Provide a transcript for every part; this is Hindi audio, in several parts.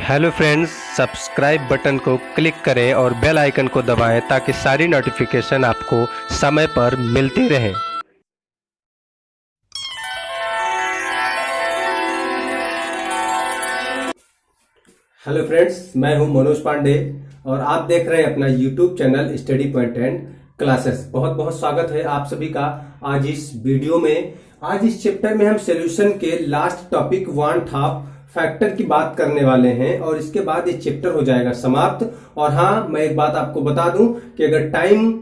हेलो फ्रेंड्स, सब्सक्राइब बटन को क्लिक करें और बेल आइकन को दबाएं ताकि सारी नोटिफिकेशन आपको समय पर मिलती रहें। हेलो फ्रेंड्स, मैं हूं मनोज पांडे और आप देख रहे हैं अपना YouTube channel study point and classes. बहुत बहुत स्वागत है आप सभी का आज इस वीडियो में। आज इस चैप्टर में हम सॉल्यूशन के लास्ट टॉपिक 1/2 फैक्टर की बात करने वाले हैं और इसके बाद ये चैप्टर हो जाएगा समाप्त। और हाँ, मैं एक बात आपको बता दूं कि अगर टाइम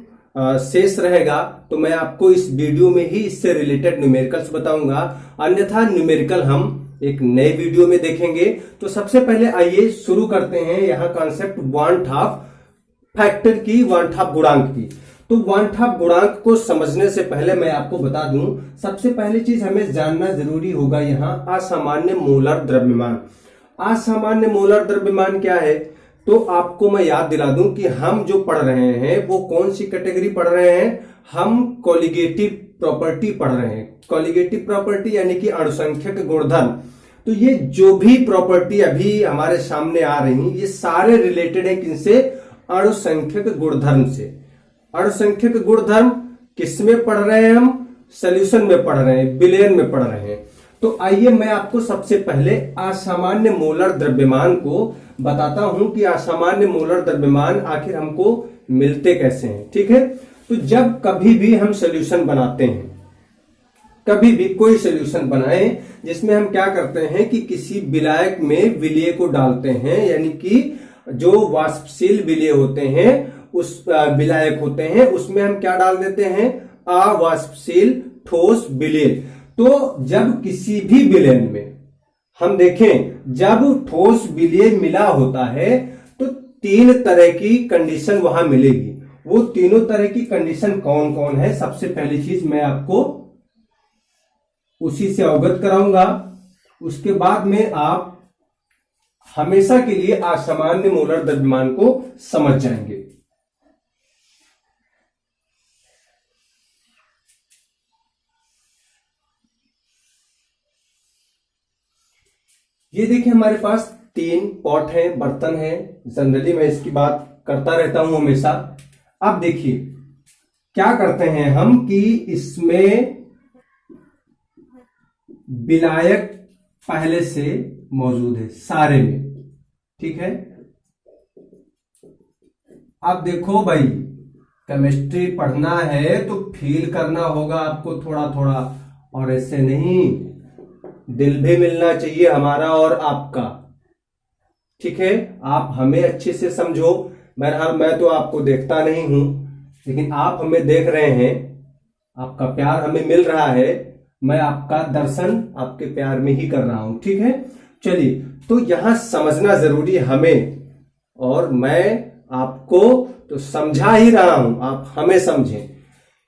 शेष रहेगा तो मैं आपको इस वीडियो में ही इससे रिलेटेड न्यूमेरिकल्स बताऊंगा, अन्यथा न्यूमेरिकल हम एक नए वीडियो में देखेंगे। तो सबसे पहले आइए शुरू करते हैं यहाँ कॉन्सेप्ट 1/2 फैक्टर की, 1/2 गुणांक की। तो 1/2 गुणांक को समझने से पहले मैं आपको बता दूं, सबसे पहली चीज हमें जानना जरूरी होगा यहाँ असामान्य मोलर द्रव्यमान। असामान्य मोलर द्रव्यमान क्या है? तो आपको मैं याद दिला दूं कि हम जो पढ़ रहे हैं वो कौन सी कैटेगरी पढ़ रहे हैं? हम कोलिगेटिव प्रॉपर्टी पढ़ रहे हैं। कोलिगेटिव प्रॉपर्टी यानी कि अणुसंख्यक गुणधर्म। तो ये जो भी प्रॉपर्टी अभी हमारे सामने आ रही, ये सारे रिलेटेड है किनसे? अणुसंख्यक गुणधर्म से। अणुसंख्यक गुणधर्म किसमें पढ़ रहे हैं? हम सॉल्यूशन में पढ़ रहे हैं, विलयन में पढ़ रहे हैं। तो आइए मैं आपको सबसे पहले असामान्य मोलर द्रव्यमान को बताता हूं कि असामान्य मोलर द्रव्यमान आखिर हमको मिलते कैसे हैं। ठीक है, तो जब कभी भी हम सॉल्यूशन बनाते हैं, कभी भी कोई सॉल्यूशन बनाएं जिसमें हम क्या करते हैं कि किसी विलायक में विलय को डालते हैं, यानी कि जो वाष्पशील विलय होते हैं, उस विलायक होते हैं, उसमें हम क्या डाल देते हैं? अवाष्पशील ठोस विलय। तो जब किसी भी विलयन में हम देखें, जब ठोस विलय मिला होता है तो 3 तरह की कंडीशन वहां मिलेगी। वो तीनों तरह की कंडीशन कौन कौन है, सबसे पहली चीज मैं आपको उसी से अवगत कराऊंगा। उसके बाद में आप हमेशा के लिए असामान्य मोलर द्रव्यमान को समझ जाएंगे। ये देखिए, हमारे पास 3 पॉट हैं, बर्तन हैं। जनरली मैं इसकी बात करता रहता हूं हमेशा। अब देखिए क्या करते हैं हम कि इसमें विलायक पहले से मौजूद है सारे में। ठीक है, अब देखो भाई, केमिस्ट्री पढ़ना है तो फील करना होगा आपको थोड़ा थोड़ा, और ऐसे नहीं, दिल भी मिलना चाहिए हमारा और आपका। ठीक है, आप हमें अच्छे से समझो। बहरहाल मैं तो आपको देखता नहीं हूं, लेकिन आप हमें देख रहे हैं, आपका प्यार हमें मिल रहा है। मैं आपका दर्शन आपके प्यार में ही कर रहा हूं। ठीक है, चलिए, तो यहां समझना जरूरी हमें, और मैं आपको तो समझा ही रहा हूं, आप हमें समझें।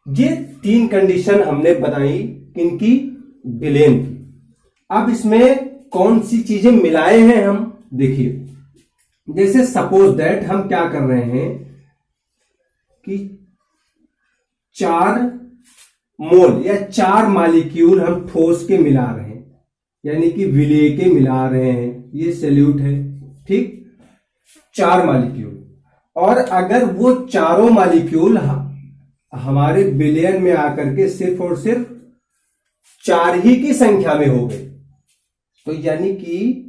ये 3 कंडीशन हमने बताई, किनकी? विलयन की। अब इसमें कौन सी चीजें मिलाए हैं हम? देखिए, जैसे सपोज दैट हम क्या कर रहे हैं कि 4 मोल या 4 मॉलिक्यूल हम ठोस के मिला रहे हैं, यानी कि विलय के मिला रहे हैं। ये सॉल्यूट है, ठीक, 4 मॉलिक्यूल। और अगर वो चारों मॉलिक्यूल हमारे विलयन में आकर के सिर्फ और सिर्फ 4 ही की संख्या में हो गए, तो यानी कि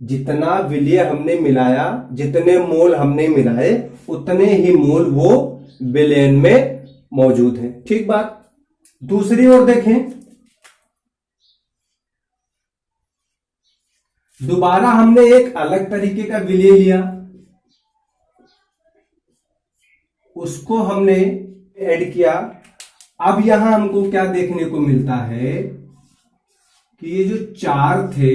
जितना विलय हमने मिलाया, जितने मोल हमने मिलाए, उतने ही मोल वो विलयन में मौजूद है। ठीक बात। दूसरी ओर देखें, दोबारा हमने एक अलग तरीके का विलय लिया, उसको हमने ऐड किया। अब यहां हमको क्या देखने को मिलता है कि ये जो 4 थे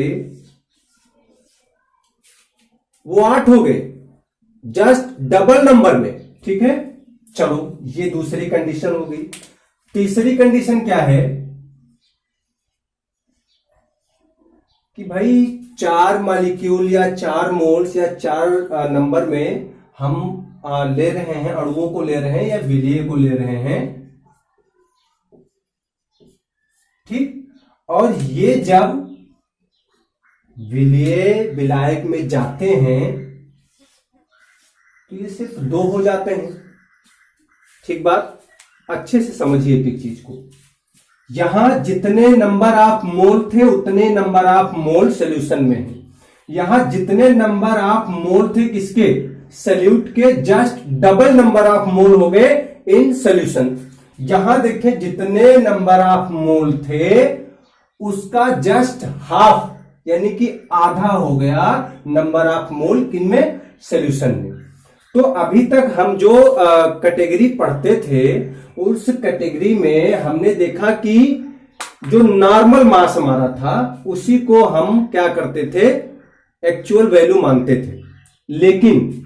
वो 8 हो गए, जस्ट डबल नंबर में। ठीक है, चलो, ये दूसरी कंडीशन हो गई। तीसरी कंडीशन क्या है कि भाई 4 मॉलिक्यूल या 4 मोल्स या 4 नंबर में हम ले रहे हैं, अणुओं को ले रहे हैं या विलय को ले रहे हैं। ठीक, और ये जब विलय विलायक में जाते हैं तो ये सिर्फ 2 हो जाते हैं। ठीक बात, अच्छे से समझिए एक चीज को। यहां जितने नंबर ऑफ मोल थे उतने नंबर ऑफ मोल सॉल्यूशन में है। यहां जितने नंबर ऑफ मोल थे किसके, सॉल्यूट के, just double number of mole हो गए इन सॉल्यूशन। यहां देखें जितने नंबर ऑफ मोल थे उसका जस्ट हाफ यानी कि आधा हो गया नंबर ऑफ मोल किनमें, सॉल्यूशन में। तो अभी तक हम जो कैटेगरी पढ़ते थे उस कैटेगरी में हमने देखा कि जो नॉर्मल मास हमारा था उसी को हम क्या करते थे, एक्चुअल वैल्यू मानते थे। लेकिन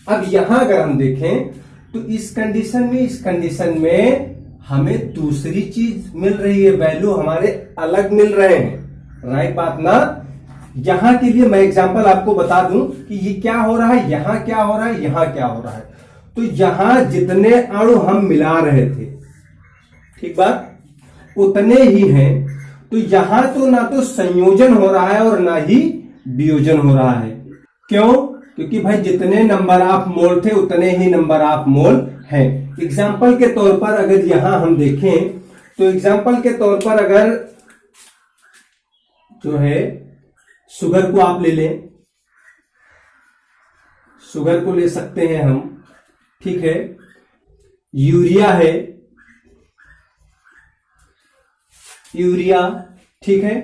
अब यहां अगर हम देखें तो इस कंडीशन में हमें दूसरी चीज मिल रही है, वैल्यू हमारे अलग मिल रहे हैं। राइट बात ना। यहां के लिए मैं एग्जांपल आपको बता दूं कि ये क्या हो रहा है, यहां क्या हो रहा है, यहां क्या हो रहा है। तो यहां जितने अणु हम मिला रहे थे, ठीक बात, उतने ही हैं। तो यहां तो ना तो संयोजन हो रहा है और ना ही वियोजन हो रहा है। क्यों? क्योंकि भाई जितने नंबर ऑफ मोल थे उतने ही नंबर ऑफ मोल हैं। एग्जाम्पल के तौर पर अगर यहां हम देखें तो एग्जाम्पल के तौर पर अगर जो है शुगर को आप ले लें, शुगर को ले सकते हैं हम, ठीक है। यूरिया है, यूरिया, ठीक है।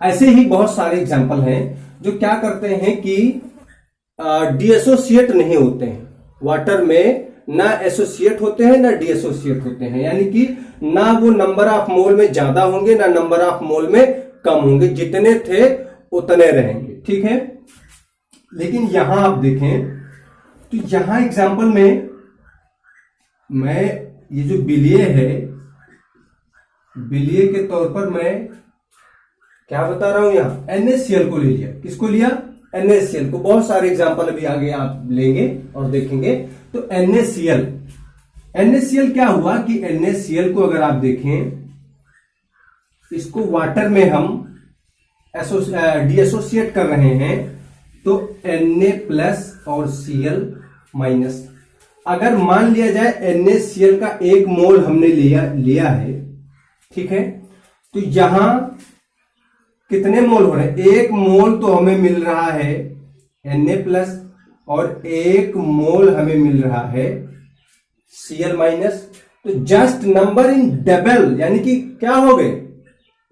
ऐसे ही बहुत सारे एग्जाम्पल हैं जो क्या करते हैं कि डीएसोसिएट नहीं होते हैं। वाटर में ना एसोसिएट होते हैं ना डीएसोसिएट होते हैं, यानी कि ना वो नंबर ऑफ मोल में ज्यादा होंगे ना नंबर ऑफ मोल में कम होंगे, जितने थे उतने रहेंगे, ठीक है। लेकिन यहां आप देखें तो यहां एग्जाम्पल में मैं ये जो विलय है, विलय के तौर पर मैं क्या बता रहा हूं, यहां NaCl को ले लिया। किसको लिया? NaCl को। बहुत सारे एग्जाम्पल अभी आगे आप लेंगे और देखेंगे। तो NaCl क्या हुआ कि NaCl को अगर आप देखें, इसको वाटर में हम डीएसोसिएट कर रहे हैं तो Na प्लस और Cl माइनस। अगर मान लिया जाए NaCl का 1 मोल हमने लिया है, ठीक है, तो यहां कितने मोल हो रहे हैं? 1 मोल तो हमें मिल रहा है Na प्लस और 1 मोल हमें मिल रहा है Cl माइनस। तो जस्ट नंबर इन डबल, यानी कि क्या हो गए,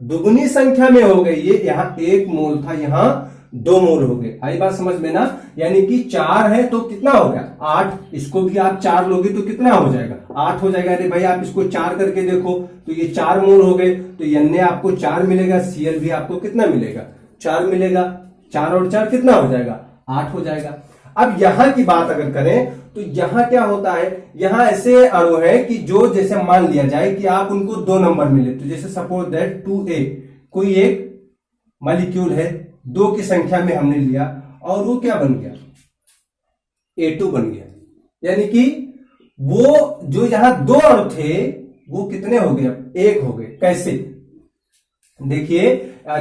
दुगुनी संख्या में हो गए। ये यहां 1 मोल था, यहां 2 मोल हो गए। आई बात समझ में ना। यानी कि 4 है तो कितना हो गया, 8। इसको भी आप 4 लोगे तो कितना हो जाएगा, 8 हो जाएगा। अरे भाई आप इसको 4 करके देखो तो ये 4 मोल हो गए। तो Na आपको 4 मिलेगा, Cl भी आपको कितना मिलेगा, 4 मिलेगा। 4 और 4 कितना हो जाएगा, 8 हो जाएगा। अब यहां की बात अगर करें तो यहां क्या होता है, यहां ऐसे अणु है कि जो जैसे मान लिया जाए कि आप उनको 2 नंबर मिले, तो जैसे सपोज दैट 2A, कोई एक मॉलिक्यूल है, 2 की संख्या में हमने लिया और वो क्या बन गया, A2 बन गया। यानी कि वो जो यहां 2 अणु थे वो कितने हो गए, 1 हो गए। कैसे? देखिए,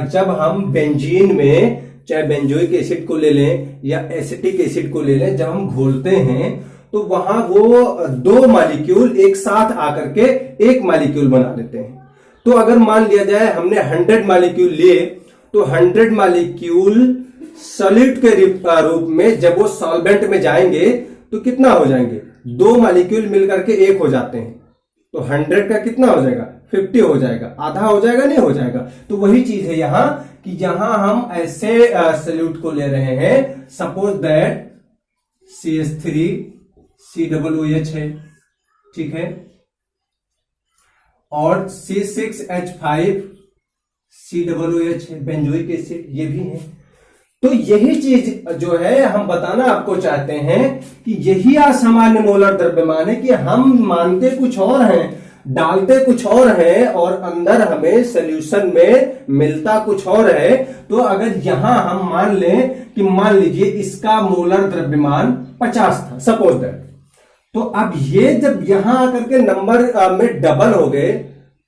जब हम बेंजीन में चाहे बेंजोइक एसिड को ले लें या एसिटिक एसिड को ले लें, जब हम घोलते हैं तो वहां वो 2 मॉलिक्यूल एक साथ आकर के एक मॉलिक्यूल बना लेते हैं। तो अगर मान लिया जाए हमने 100 मॉलिक्यूल लिए तो 100 मॉलिक्यूल सॉलिड के रूप में जब वो सॉल्वेंट में जाएंगे तो कितना हो जाएंगे, 2 मॉलिक्यूल मिलकर के 1 हो जाते हैं। तो 100 का कितना हो जाएगा, 50 हो जाएगा। आधा हो जाएगा, नहीं हो जाएगा। तो वही चीज है यहां कि यहां हम ऐसे सॉल्यूट को ले रहे हैं, सपोज दैट CH3 COOH है, ठीक है, और C6H5 COOH है, बेंजोइक एसिड, ये भी है। तो यही चीज जो है हम बताना आपको चाहते हैं कि यही असामान्य मोलर द्रव्यमान है कि हम मानते कुछ और हैं, डालते कुछ और है और अंदर हमें सॉल्यूशन में मिलता कुछ और है। तो अगर यहां हम मान लें कि मान लीजिए इसका मोलर द्रव्यमान 50 था, सपोज दैट, तो अब ये जब यहां आकर के नंबर में डबल हो गए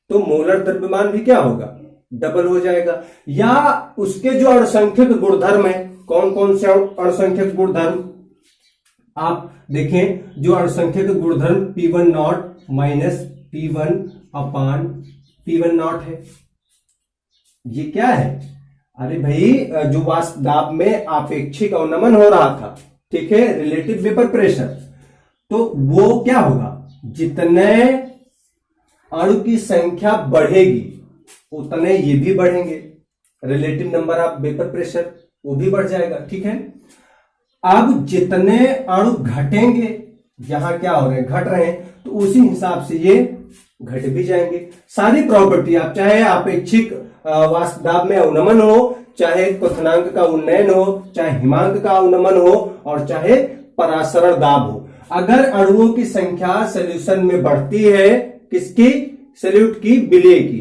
तो मोलर द्रव्यमान भी क्या होगा, डबल हो जाएगा। या उसके जो अणुसंख्यक गुणधर्म है, कौन कौन से अणुसंख्यक गुणधर्म आप देखें, जो अणुसंख्यक गुणधर्म P1 not minus P1 upon P1 not है, ये क्या है? अरे भाई, जो वाष्प दाब में आपेक्षिक अवनमन हो रहा था, ठीक है, रिलेटिव वेपर प्रेशर, तो वो क्या होगा, जितने अणु की संख्या बढ़ेगी उतने ये भी बढ़ेंगे, relative number of vapour pressure वो भी बढ़ जाएगा, ठीक है। अब जितने अणु घटेंगे, यहां क्या हो रहे हैं, घट रहे हैं, तो उसी हिसाब से ये घट भी जाएंगे। सारी प्रॉपर्टी, आप चाहे अपेक्षिक वाष्प दाब में अवनमन हो, चाहे क्वथनांक का उन्नयन हो, चाहे हिमांक का अवनमन हो, और चाहे परासरण दाब हो, अगर अणुओं की संख्या सॉल्यूशन में बढ़ती है, किसकी, सॉल्यूट की, विलेय की,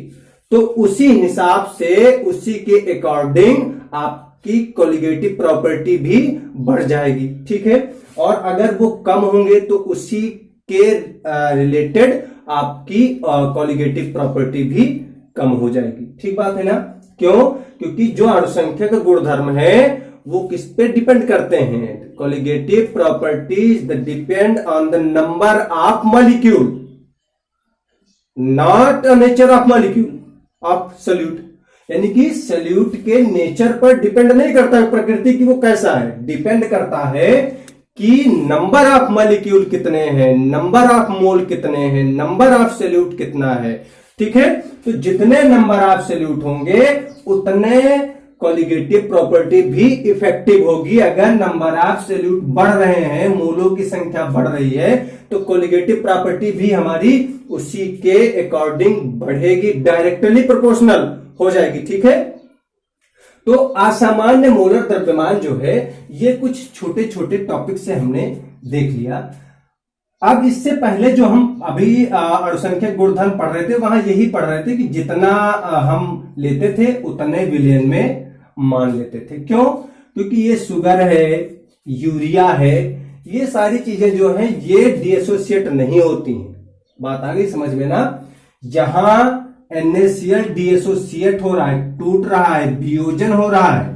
तो उसी हिसाब से, उसी के अकॉर्डिंग आपकी कोलिगेटिव प्रॉपर्टी भी बढ़ जाएगी, ठीक है। और अगर वो कम होंगे तो उसी के रिलेटेड आपकी कोलिगेटिव प्रॉपर्टी भी कम हो जाएगी, ठीक बात है ना। क्यों? क्योंकि जो अणुसंख्यक गुणधर्म है वो किस पे डिपेंड करते हैं, colligative properties depend on the number of molecule, not nature of molecule of solute. यानी कि सॉल्यूट के नेचर पर डिपेंड नहीं करता है प्रकृति की वो कैसा है, डिपेंड करता है कि नंबर ऑफ मॉलिक्यूल कितने हैं, नंबर ऑफ मोल कितने हैं, नंबर ऑफ सॉल्यूट कितना है, ठीक है। तो जितने नंबर ऑफ सॉल्यूट होंगे उतने कोलिगेटिव प्रॉपर्टी भी इफेक्टिव होगी। अगर नंबर ऑफ सॉल्यूट बढ़ रहे हैं, मोलों की संख्या बढ़ रही है, तो कोलिगेटिव प्रॉपर्टी भी हमारी उसी के अकॉर्डिंग बढ़ेगी, डायरेक्टली प्रोपोर्शनल हो जाएगी, ठीक है। तो असामान्य मोलर द्रव्यमान जो है, ये कुछ छोटे छोटे टॉपिक से हमने देख लिया। अब इससे पहले जो हम अभी अणुसंख्यक गुणधर्म पढ़ रहे थे, वहां यही पढ़ रहे थे कि जितना हम लेते थे उतने विलयन में मान लेते थे। क्यों? क्योंकि ये शुगर है, यूरिया है, ये सारी चीजें जो हैं ये डीएसोसिएट नहीं होती हैं। बात आ गई समझ में ना। जहां NaCl डीएसोसिएट हो रहा है, टूट रहा है, वियोजन हो रहा है,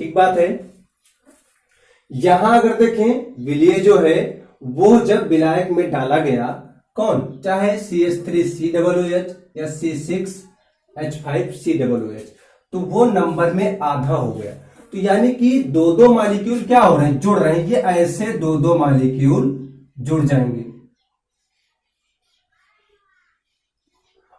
ठीक बात है। यहां अगर देखें, विलय जो है वो जब विलायक में डाला गया, कौन, चाहे CH3COOH या C6H5COOH, तो वो नंबर में आधा हो गया। तो यानी कि दो दो मॉलिक्यूल क्या हो रहे हैं, जुड़ रहे हैं। ये ऐसे दो दो मॉलिक्यूल जुड़ जाएंगे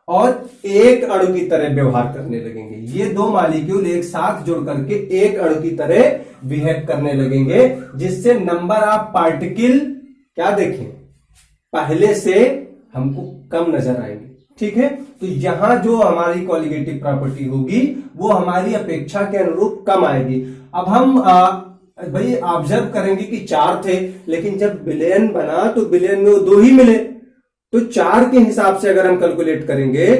और एक अणु की तरह व्यवहार करने लगेंगे। ये दो मॉलिक्यूल एक साथ जुड़ करके एक अणु की तरह बिहेव करने लगेंगे, जिससे नंबर ऑफ पार्टिकल क्या देखें, पहले से हमको कम नजर आएंगे, ठीक है। तो यहां जो हमारी कोलिगेटिव प्रॉपर्टी होगी वो हमारी अपेक्षा के अनुरूप कम आएगी। अब हम भाई ऑब्जर्व करेंगे कि 4 थे, लेकिन जब विलयन बना तो विलयन में वो 2 ही मिले। तो 4 के हिसाब से अगर हम कैलकुलेट करेंगे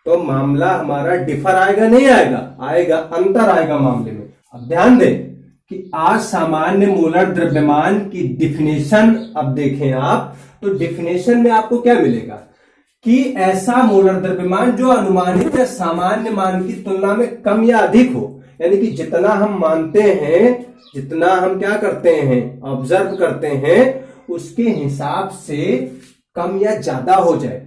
तो मामला हमारा डिफर आएगा, नहीं आएगा, आएगा, अंतर आएगा मामले में। अब ध्यान दें कि असामान्य मोलर द्रव्यमान की डिफिनेशन अब देखें आप, तो डिफिनेशन में आपको क्या मिलेगा कि ऐसा मोलर द्रव्यमान जो अनुमानित या सामान्य मान की तुलना में कम या अधिक हो। यानी कि जितना हम मानते हैं, जितना हम क्या करते हैं, ऑब्जर्व करते हैं, उसके हिसाब से कम या ज्यादा हो जाए,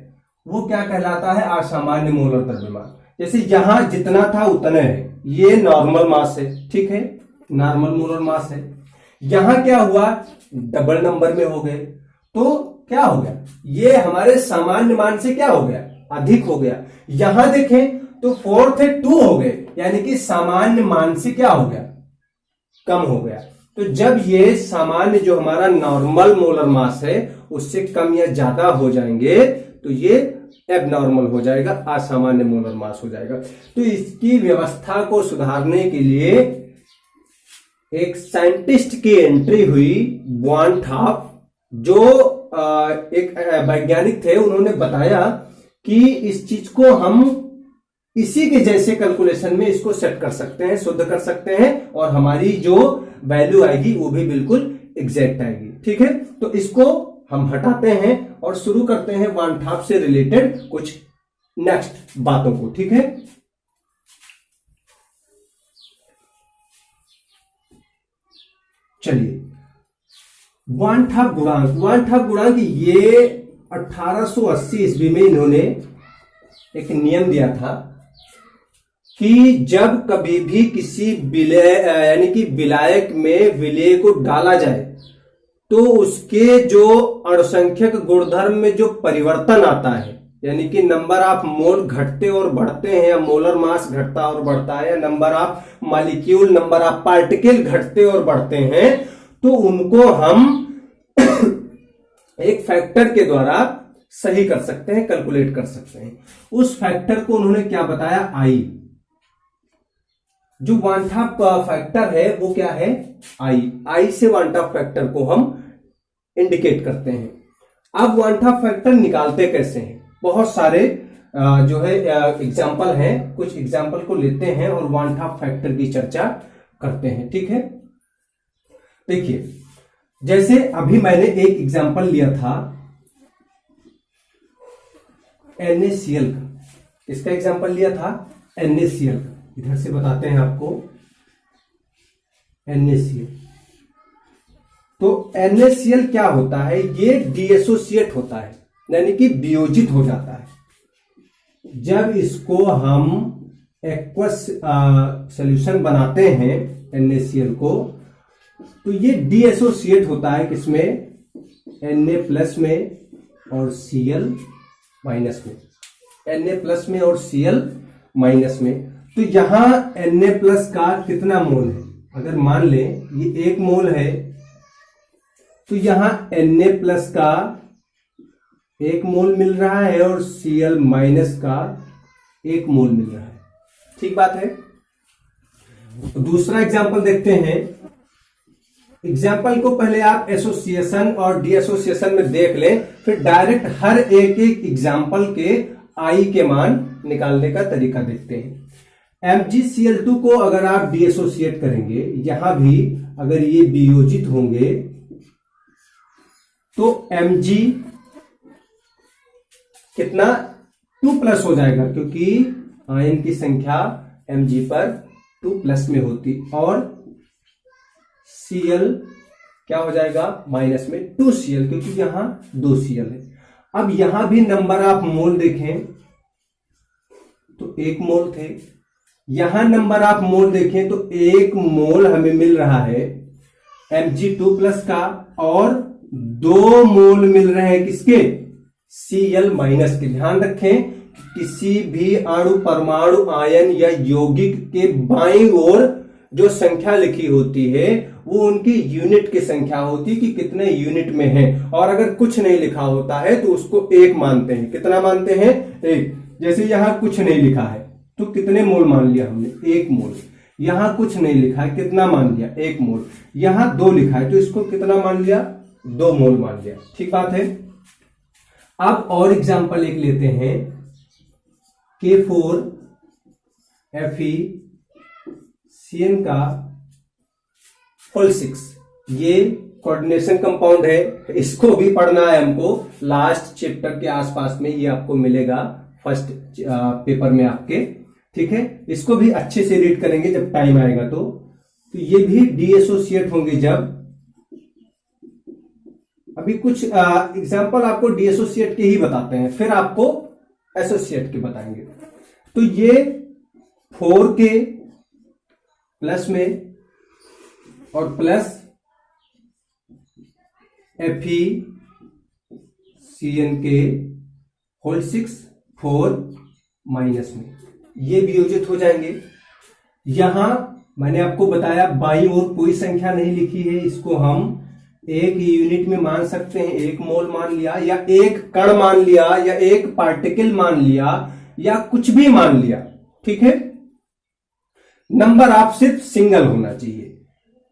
वो क्या कहलाता है, असामान्य मोलर द्रव्यमान। जैसे यहां जितना था उतना है, ये नॉर्मल मास है, ठीक है, नॉर्मल मोलर मास है। यहां क्या हुआ, डबल नंबर में हो गए, तो क्या हो गया, ये हमारे सामान्य मान से क्या हो गया, अधिक हो गया। यहां देखें तो 4 थे 2 हो गए, यानी कि सामान्य मान से क्या हो गया, कम हो गया। तो जब ये सामान्य जो हमारा नॉर्मल मोलर मास है उससे कम या ज्यादा हो जाएंगे तो ये एबनॉर्मल हो जाएगा, असामान्य मोलर मास हो जाएगा। तो इसकी व्यवस्था को सुधारने के लिए एक साइंटिस्ट की एंट्री हुई, वॉन थॉप, जो एक वैज्ञानिक थे। उन्होंने बताया कि इस चीज को हम इसी के जैसे कैलकुलेशन में इसको सेट कर सकते हैं, शुद्ध कर सकते हैं, और हमारी जो वैल्यू आएगी वो भी बिल्कुल एग्जैक्ट आएगी, ठीक है। तो इसको हम हटाते हैं और शुरू करते हैं वॉन थॉप से रिलेटेड कुछ नेक्स्ट बातों को, ठीक है। चलिए, वान ठाप गुणांक ये 1880 ईस्वी में इन्होंने एक नियम दिया था कि जब कभी भी किसी विलय यानी कि विलायक में विलेय को डाला जाए तो उसके जो अणुसंख्यक गुणधर्म में जो परिवर्तन आता है, यानी कि नंबर ऑफ मोल घटते और बढ़ते हैं, या मोलर मास घटता और बढ़ता है, या number of molecule, number of particle घटते और बढ़ते हैं, तो उनको हम एक फैक्टर के द्वारा सही कर सकते हैं, कैलकुलेट कर सकते हैं। उस फैक्टर को उन्होंने क्या बताया, आई। जो वान ठाप फैक्टर है वो क्या है, आई से वान ठाप फैक्टर को हम इंडिकेट करते हैं। अब वान ठाप फैक्टर निकालते कैसे हैं, बहुत सारे जो है एग्जाम्पल हैं, कुछ एग्जाम्पल को लेते हैं और वान ठाप फैक्टर की चर्चा करते हैं, ठीक है। देखिए, जैसे अभी मैंने एक एग्जाम्पल लिया था NaCl का, इसका एग्जाम्पल लिया था NaCl का, इधर से बताते हैं आपको, NaCl। तो NaCl क्या होता है, ये डीएसोसिएट होता है, यानी कि वियोजित हो जाता है। जब इसको हम एक्वस सॉल्यूशन बनाते हैं NaCl को, तो ये डीएसोसिएट होता है किसमें, Na प्लस में और Cl माइनस में, Na प्लस में और Cl माइनस में। तो यहां Na प्लस का कितना मोल है, अगर मान लें ये 1 मोल है, तो यहां Na प्लस का 1 मोल मिल रहा है और Cl माइनस का 1 मोल मिल रहा है, ठीक बात है। दूसरा एग्जांपल देखते हैं। एग्जाम्पल को पहले आप एसोसिएशन और डीएसोसिएशन में देख लें, फिर डायरेक्ट हर एक एग्जाम्पल के आई के मान निकालने का तरीका देखते हैं। MgCl2 को अगर आप डीएसोसिएट करेंगे, यहां भी अगर ये वियोजित होंगे तो Mg कितना 2 प्लस हो जाएगा, क्योंकि आयन की संख्या Mg पर 2 प्लस में होती, और Cl क्या हो जाएगा माइनस में 2Cl, क्योंकि यहां 2Cl है। अब यहां भी नंबर ऑफ मोल देखें तो 1 मोल थे, यहां नंबर ऑफ मोल देखें तो 1 मोल हमें मिल रहा है Mg2 प्लस का, और 2 मोल मिल रहे हैं किसके, Cl माइनस के। ध्यान रखें, किसी भी अणु, परमाणु, आयन या यौगिक के बाईं ओर जो संख्या लिखी होती है वो उनकी यूनिट की संख्या होती है कि कितने यूनिट में है, और अगर कुछ नहीं लिखा होता है तो उसको 1 मानते हैं। कितना मानते हैं, 1। जैसे यहां कुछ नहीं लिखा है तो कितने मोल मान लिया हमने, 1 मोल। यहां कुछ नहीं लिखा है, कितना मान लिया, 1 मोल। यहां 2 लिखा है तो इसको कितना मान लिया, 2 मोल मान लिया, ठीक बात है। अब और एग्जाम्पल एक लेते हैं, K4FeCN का होल 6। ये कोऑर्डिनेशन कंपाउंड है, इसको भी पढ़ना है हमको, लास्ट चैप्टर के आसपास में ये आपको मिलेगा फर्स्ट पेपर में आपके, ठीक है। इसको भी अच्छे से रीड करेंगे जब टाइम आएगा तो ये भी डीएसोसिएट होंगे जब, अभी कुछ एग्जांपल आपको डीएसोसिएट के ही बताते हैं, फिर आपको एसोसिएट के बताएंगे। तो ये 4K प्लस में और प्लस FeCN के होल 6 4 माइनस में, ये वियोजित हो जाएंगे। यहां मैंने आपको बताया बाईं ओर कोई संख्या नहीं लिखी है, इसको हम 1 यूनिट में मान सकते हैं, 1 मोल मान लिया, या 1 कण मान लिया, या 1 पार्टिकल मान लिया, या कुछ भी मान लिया, ठीक है। नंबर आप सिर्फ सिंगल होना चाहिए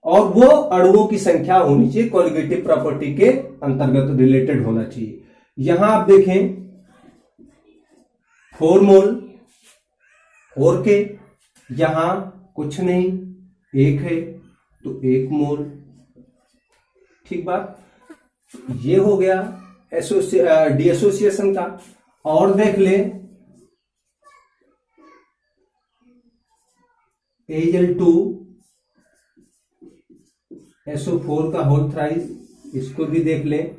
और वो अणुओं की संख्या होनी चाहिए, कोलिगेटिव प्रॉपर्टी के अंतर्गत रिलेटेड होना चाहिए। यहां आप देखें 4 मोल 4K, यहां कुछ नहीं 1 है तो 1 मोल, ठीक बात। ये हो गया डीएसोसिएशन का। और देख ले Al2SO4 का होल थ्राइस, इसको भी देख लें।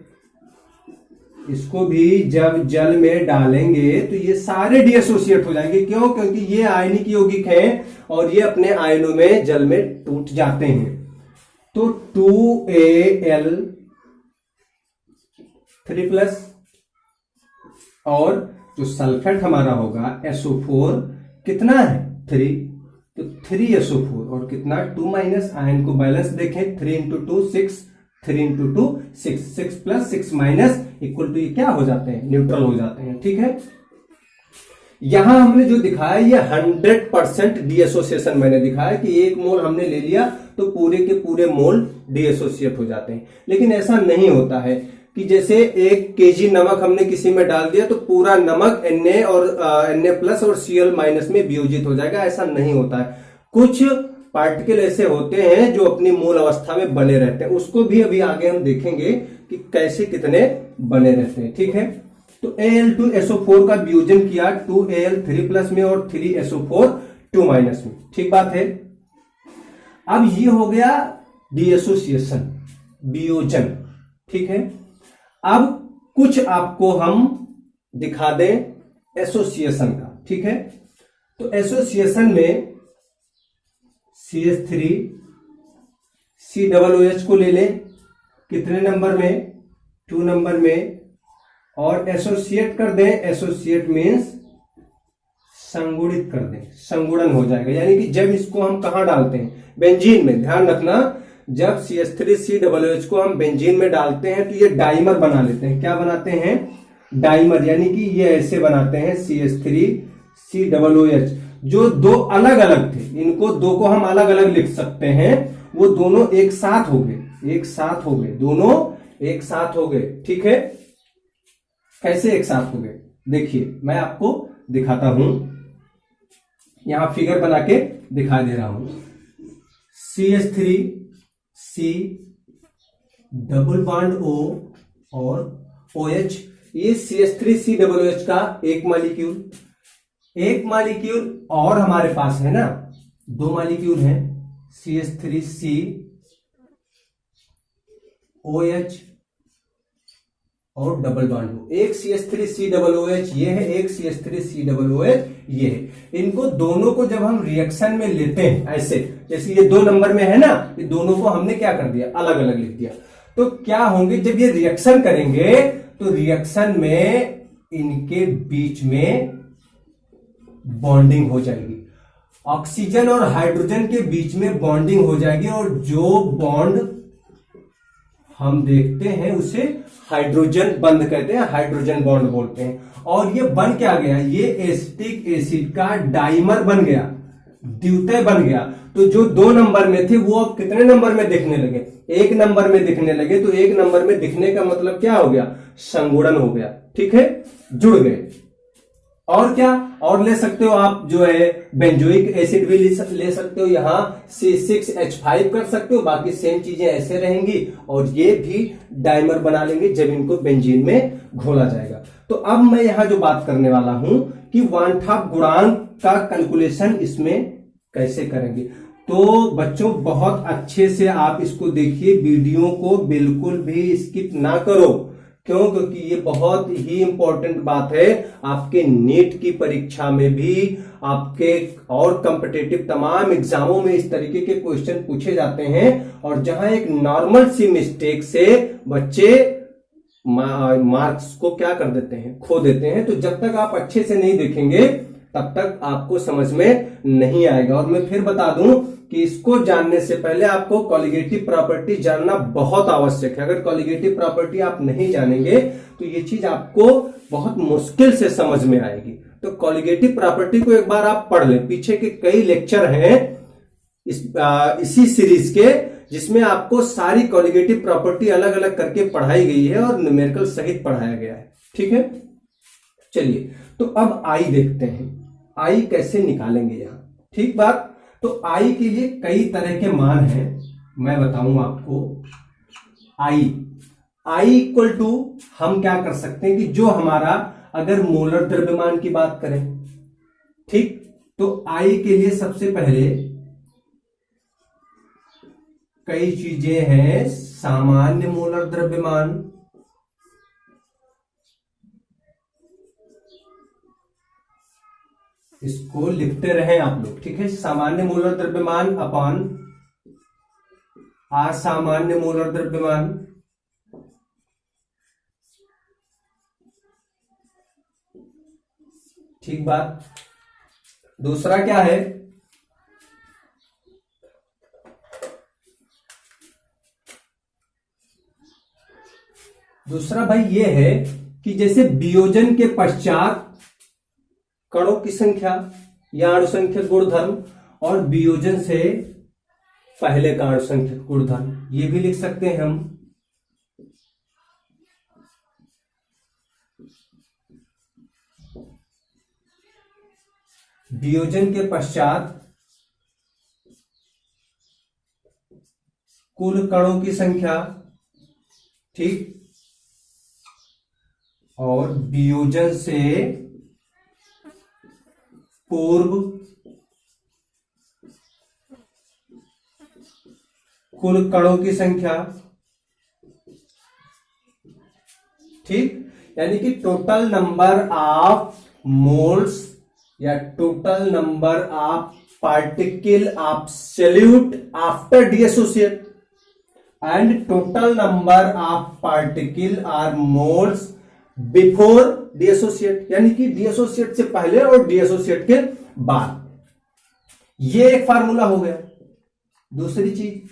इसको भी जब जल में डालेंगे तो ये सारे डीएसोसिएट हो जाएंगे। क्यों? क्योंकि ये आयनिक यौगिक हैं और ये अपने आयनों में जल में टूट जाते हैं। तो 2Al3+ और जो सल्फेट हमारा होगा SO4 कितना है 3, तो 3SO4 और कितना 2- आयन को बैलेंस देखें, 3 × 2 6, 3 × 2 6, 6 + 6 इक्वल टू ये क्या हो जाते हैं, न्यूट्रल हो जाते हैं। ठीक है, यहां हमने जो दिखाया ये 100% डीएसोसिएशन मैंने दिखाया कि 1 मोल हमने ले लिया तो पूरे के पूरे मोल डीएसोसिएट हो जाते हैं। लेकिन ऐसा नहीं होता है कि जैसे 1 kg नमक हमने किसी में डाल दिया तो पूरा नमक Na और Na+ और Cl- में वियोजित हो जाएगा, ऐसा नहीं होता है। कुछ पार्टिकल ऐसे होते हैं जो अपनी मूल अवस्था में बने रहते हैं, उसको भी अभी आगे हम देखेंगे कि कैसे कितने बने रहते हैं। ठीक है, तो Al2SO4 का वियोजन किया 2Al3+ में और 3SO4 2- में। ठीक बात है। अब ये हो गया डीएसोसिएशन, वियोजन। ठीक है, अब कुछ आपको हम दिखा दें एसोसिएशन का। ठीक है, तो एसोसिएशन में CH3 COOH को ले लें, कितने नंबर में, 2 नंबर में, और एसोसिएट कर दें। एसोसिएट मीन्स संगुणित कर दें, संगुणन हो जाएगा। यानी कि जब इसको हम कहां डालते हैं, बेंजीन में। ध्यान रखना, जब CH3 COOH को हम बेंजीन में डालते हैं तो ये डाइमर बना लेते हैं। क्या बनाते हैं, डाइमर, यानी कि ये ऐसे बनाते हैं CH3 COOH। जो दो अलग अलग थे, इनको दो को हम अलग अलग लिख सकते हैं, वो दोनों एक साथ हो गए, एक साथ हो गए, दोनों एक साथ हो गए। ठीक है, कैसे एक साथ हो गए, देखिए मैं आपको दिखाता हूं, यहां फिगर बना के दिखा दे रहा हूं। CH3 C double bond O और OH, ये CH3 COOH का एक मॉलिक्यूल और हमारे पास है ना, 2 मॉलिक्यूल हैं, CH3 COH और डबल बॉन्ड O। एक CH3 COOH ये है, एक CH3 COOH ये है। इनको दोनों को जब हम रिएक्शन में लेते हैं, ऐसे जैसे ये 2 नंबर में है ना, ये दोनों को हमने क्या कर दिया, अलग अलग लिख दिया। तो क्या होंगे, जब ये रिएक्शन करेंगे तो रिएक्शन में इनके बीच में बॉन्डिंग हो जाएगी, ऑक्सीजन और हाइड्रोजन के बीच में बॉन्डिंग हो जाएगी, और जो बॉन्ड हम देखते हैं उसे हाइड्रोजन बंध कहते हैं, हाइड्रोजन बॉन्ड बोलते हैं। और ये बन क्या गया, ये एसिटिक एसिड का डाइमर बन गया, द्वितीय बन गया। तो जो 2 नंबर में थे वो अब कितने नंबर में दिखने लगे, 1 नंबर में दिखने लगे। तो 1 नंबर में दिखने का मतलब क्या हो गया, संगुणन हो गया। ठीक है, जुड़ गए। और क्या, और ले सकते हो आप, जो है बेंजोइक एसिड भी ले सकते हो, यहां C6H5 कर सकते हो, बाकी सेम चीजें ऐसे रहेंगी, और ये भी डाइमर बना लेंगे जब इनको बेंजीन में घोला जाएगा। तो अब मैं यहां जो बात करने वाला हूं कि वान टॉप गुणांक का कैलकुलेशन इसमें कैसे करेंगे। तो बच्चों बहुत अच्छे से आप इसको देखिए, वीडियो को बिल्कुल भी स्किप ना करो। क्यों? क्योंकि ये बहुत ही इंपॉर्टेंट बात है, आपके नीट की परीक्षा में भी, आपके और कॉम्पिटिटिव तमाम एग्जामों में इस तरीके के क्वेश्चन पूछे जाते हैं। और जहां एक नॉर्मल सी मिस्टेक से बच्चे मार्क्स को क्या कर देते हैं, खो देते हैं। तो जब तक आप अच्छे से नहीं देखेंगे तब तक आपको समझ में नहीं आएगा। और मैं फिर बता दूं कि इसको जानने से पहले आपको कॉलिगेटिव प्रॉपर्टी जानना बहुत आवश्यक है। अगर कॉलिगेटिव प्रॉपर्टी आप नहीं जानेंगे तो ये चीज आपको बहुत मुश्किल से समझ में आएगी। तो कॉलिगेटिव प्रॉपर्टी को एक बार आप पढ़ लें, पीछे के कई लेक्चर हैं इसी सीरीज के, जिसमें आपको सारी कॉलिगेटिव प्रॉपर्टी अलग अलग करके पढ़ाई गई है और न्यूमेरिकल सहित पढ़ाया गया है। ठीक है, चलिए तो अब आई देखते हैं, आई कैसे निकालेंगे यहां। ठीक बात, तो आई के लिए कई तरह के मान हैं, मैं बताऊंगा आपको। आई इक्वल टू हम क्या कर सकते हैं कि जो हमारा, अगर मोलर द्रव्यमान की बात करें, ठीक, तो आई के लिए सबसे पहले कई चीजें हैं सामान्य मोलर द्रव्यमान, इसको लिखते रहे आप लोग, ठीक है। सामान्य मोलर द्रव्यमान अपान असामान्य मोलर द्रव्यमान, ठीक बात। दूसरा क्या है, दूसरा भाई ये है कि जैसे वियोजन के पश्चात कणों की संख्या या अणुसंख्यक गुणधर्म और वियोजन से पहले का अणुसंख्यक गुणधर्म, ये भी लिख सकते हैं हम। वियोजन के पश्चात कुल कणों की संख्या, ठीक, और वियोजन से पूर्व कुल कणों की संख्या, ठीक। यानी कि टोटल नंबर ऑफ मोल्स या total number of particle of solute after dissociate and total number of particle or moles before dissociate, यानी कि डीएसोसिएट से पहले और डीएसोसिएट के बाद। ये एक फार्मूला हो गया। दूसरी चीज,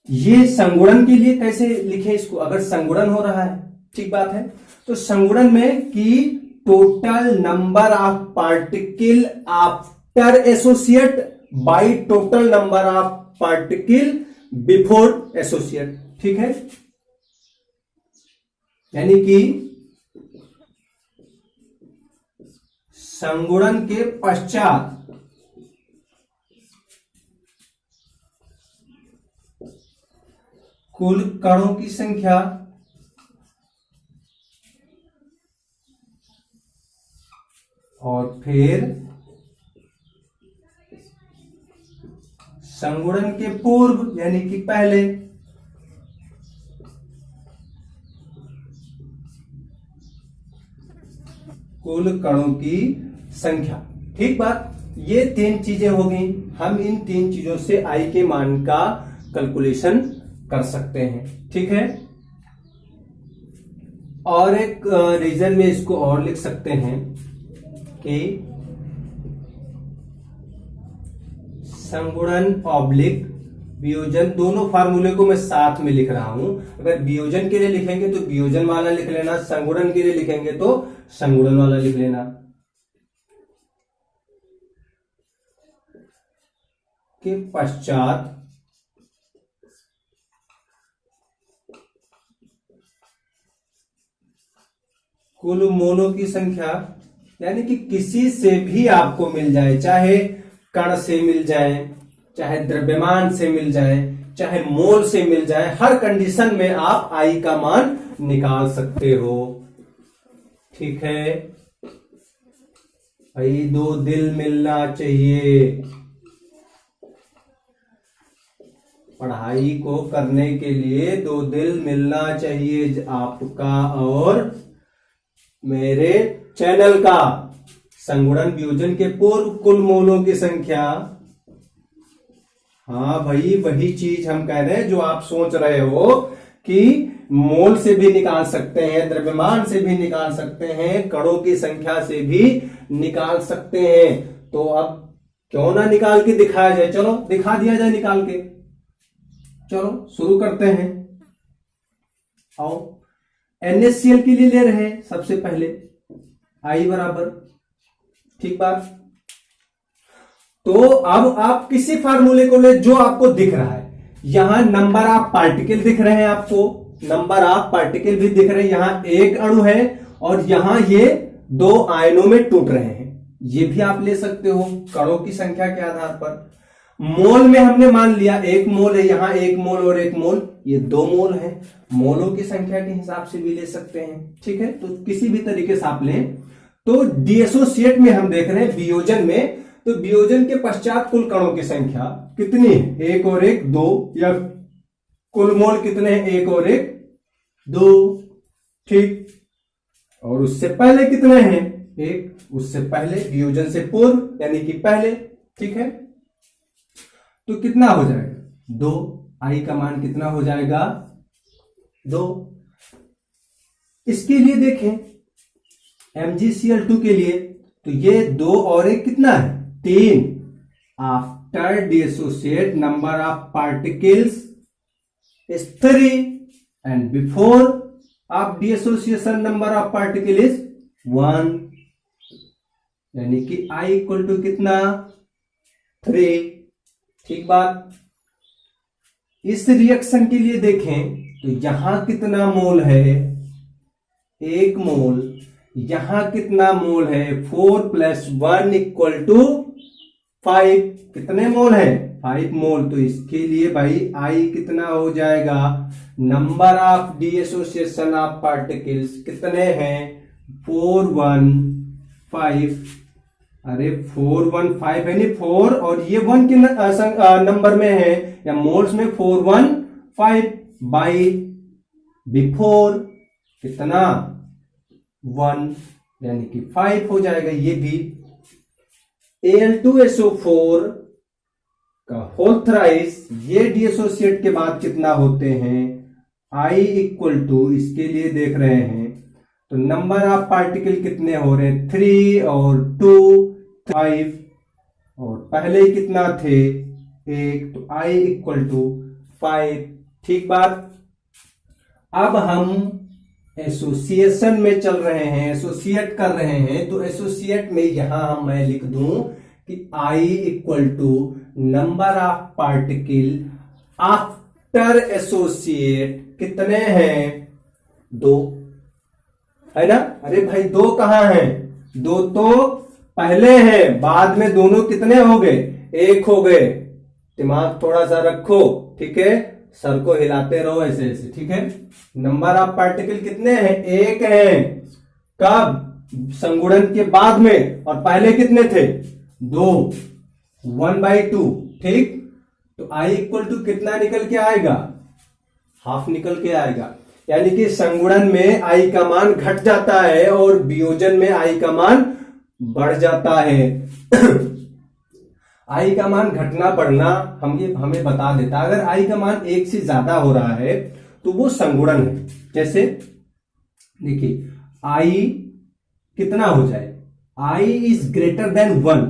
ये संगुणन के लिए कैसे लिखे इसको, अगर संगुणन हो रहा है, ठीक बात है, तो संगुणन में कि total number of particle after associate by total number of particle before associate, ठीक है। यानी कि संगुणन के पश्चात कुल कणों की संख्या और फिर संगुणन के पूर्व यानी कि पहले कुल कणों की संख्या, ठीक बात। ये तीन चीजें हो गई। हम इन तीन चीजों से आई के मान का कैलकुलेशन कर सकते हैं, ठीक है। और एक रीजन में इसको और लिख सकते हैं कि संगुणन ऑब्लिक वियोजन, दोनों फार्मूले को मैं साथ में लिख रहा हूं। अगर वियोजन के लिए लिखेंगे तो वियोजन वाला लिख लेना, संगुणन के लिए लिखेंगे तो संगुणन वाला लिख लेना के पश्चात कुल मोलों की संख्या, यानी कि किसी से भी आपको मिल जाए, चाहे कण से मिल जाए, चाहे द्रव्यमान से मिल जाए, चाहे मोल से मिल जाए, हर कंडीशन में आप आई का मान निकाल सकते हो, ठीक है। भाई दो दिल मिलना चाहिए, पढ़ाई को करने के लिए दो दिल मिलना चाहिए, आपका और मेरे चैनल का। संगुणन वियोजन के पूर्व कुल मोलों की संख्या, हाँ भाई वही चीज हम कह रहे हैं जो आप सोच रहे हो कि मोल से भी निकाल सकते हैं, द्रव्यमान से भी निकाल सकते हैं, कणों की संख्या से भी निकाल सकते हैं। तो अब क्यों ना निकाल के दिखाया जाए, चलो दिखा दिया जाए निकाल के। चलो शुरू करते हैं। आओ, NaCl के लिए ले रहे हैं सबसे पहले I बराबर, ठीक बात। तो अब आप किसी फार्मूले को ले जो आपको दिख रहा है। यहां नंबर ऑफ पार्टिकल दिख रहे हैं, आपको नंबर ऑफ पार्टिकल भी दिख रहे हैं। यहां एक अणु है और यहां ये दो आयनों में टूट रहे हैं, ये भी आप ले सकते हो कणों की संख्या के आधार पर। मोल में हमने मान लिया एक मोल है, यहां एक मोल और एक मोल, ये दो मोल है। मोलों की संख्या के हिसाब से भी ले सकते हैं, ठीक है। तो किसी भी तरीके से आप लें। तो डिएसोसिएट में हम देख रहे हैं वियोजन में, तो वियोजन के पश्चात कुल कणों की संख्या कितनी है, एक और एक दो, या कुल मोल कितने हैं, एक और एक 2, ठीक। और उससे पहले कितने हैं, एक, उससे पहले वियोजन से पूर्व यानी कि पहले, ठीक है। तो कितना हो जाएगा 2, आई का मान कितना हो जाएगा 2। इसके लिए देखें MgCl2 के लिए, तो ये 2 और एक कितना है 3। After dissociate number of particles is 3 and before of dissociation number of particle is 1, यानी कि I इक्वल टू कितना 3, ठीक बात। इस रिएक्शन के लिए देखें तो यहां कितना मोल है, 1 मोल, यहां कितना मोल है 4 + 1 = 5, कितने मोल है 5 मोल। तो इसके लिए भाई I कितना हो जाएगा, number of dissociation of particles कितने हैं 4 1 5, अरे 4 1 5 है नहीं, 4 और ये 1 के नंबर में है या मोल्स में 4 1 5 बाई बिफोर कितना 1 यानी कि 5 हो जाएगा ये भी। Al2SO4 का होल थ्राइस, ये डिसोसिएट के बाद कितना होते हैं I इक्वल टू, इसके लिए देख रहे हैं तो नंबर ऑफ पार्टिकल कितने हो रहे हैं 3 और 2 5, और पहले ही कितना थे 1, तो I इक्वल टू 5, ठीक बात। अब हम एसोसिएशन में चल रहे हैं, एसोसिएट कर रहे हैं, तो एसोसिएट में यहां मैं लिख दूं कि I equal to number of particle after associate कितने हैं 2, है ना। अरे भाई 2 कहां है, 2 तो पहले हैं, बाद में दोनों कितने हो गए 1 हो गए। दिमाग थोड़ा सा रखो, ठीक है, सर को हिलाते रहो ऐसे ऐसे, ठीक है। नंबर ऑफ पार्टिकल कितने हैं 1 हैं, कब संगुणन के बाद में, और पहले कितने थे 2, 1/2, ठीक। तो I इक्वल टू कितना निकल के आएगा, हाफ निकल के आएगा, यानी कि संगुणन में I का मान घट जाता है और वियोजन में I का मान बढ़ जाता है। I का मान घटना बढ़ना हमें बता देता है। अगर I का मान 1 से ज्यादा हो रहा है तो वो संगुणन है। जैसे देखिए I कितना हो जाए, I is greater than 1,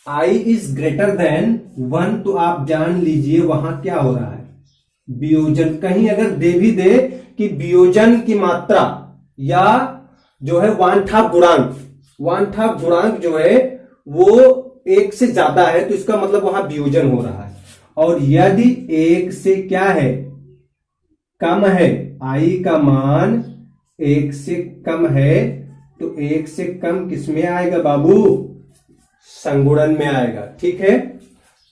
I is greater than 1, तो आप जान लीजिए वहां क्या हो रहा है वियोजन। कहीं अगर दे भी दे कि वियोजन की मात्रा या जो है वांछा गुणांक जो है वो 1 से ज्यादा है, तो इसका मतलब वहां वियोजन हो रहा है। और यदि 1 से क्या है कम है, I का मान 1 से कम है, तो 1 से कम किसमें आएगा बाबू, संगुणन में आएगा, ठीक है।